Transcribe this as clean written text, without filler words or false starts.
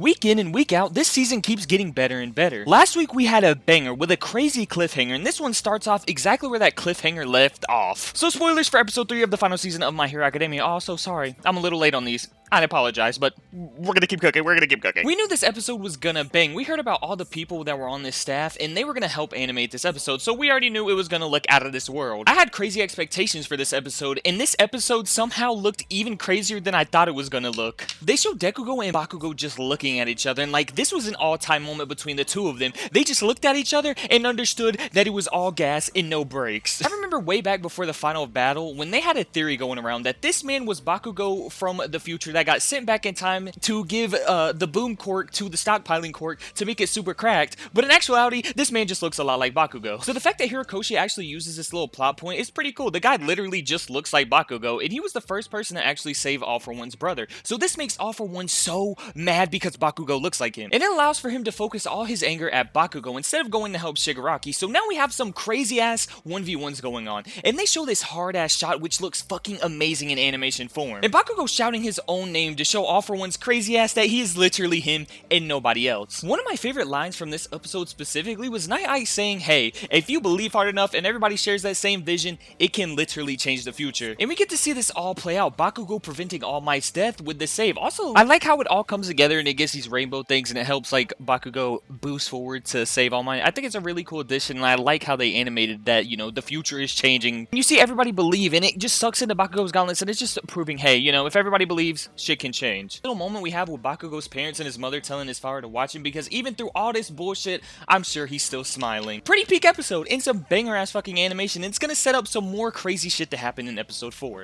Week in and week out, this season keeps getting better and better. Last week we had a banger with a crazy cliffhanger, and this one starts off exactly where that cliffhanger left off. So spoilers for episode 3 of the final season of My Hero Academia. Oh, so sorry. I'm a little late on these. I apologize, but we're gonna keep cooking. We knew this episode was gonna bang. We heard about all the people that were on this staff, and they were gonna help animate this episode, so we already knew it was gonna look out of this world. I had crazy expectations for this episode, and this episode somehow looked even crazier than I thought it was gonna look. They showed Dekugo and Bakugo just looking at each other, and like, this was an all-time moment between the two of them. They just looked at each other and understood that it was all gas and no brakes. I remember way back before the final battle, when they had a theory going around that this man was Bakugo from the future that got sent back in time to give the boom quirk to the stockpiling quirk to make it super cracked, but in actuality, this man just looks a lot like Bakugo. So the fact that Hirokoshi actually uses this little plot point is pretty cool. The guy literally just looks like Bakugo, and he was the first person to actually save All For One's brother. So this makes All For One so mad because Bakugo looks like him. And it allows for him to focus all his anger at Bakugo instead of going to help Shigaraki. So now we have some crazy ass 1v1s going on. And they show this hard ass shot which looks fucking amazing in animation form. And Bakugo shouting his own name to show All For One's crazy ass that he is literally him and nobody else. One of my favorite lines from this episode specifically was Night Ice saying, "Hey, if you believe hard enough and everybody shares that same vision, it can literally change the future." And we get to see this all play out. Bakugo preventing All Might's death with the save. Also, I like how it all comes together and it gets these rainbow things and it helps like Bakugo boost forward to save All Might. I think it's a really cool addition, and I like how they animated that, you know, the future is changing. You see everybody believe, and it just sucks into Bakugo's gauntlets, and it's just proving, hey, you know, if everybody believes, shit can change. Little moment we have with Bakugo's parents and his mother telling his father to watch him, because even through all this bullshit, I'm sure he's still smiling. Pretty peak episode and some banger ass fucking animation. It's gonna set up some more crazy shit to happen in episode 4.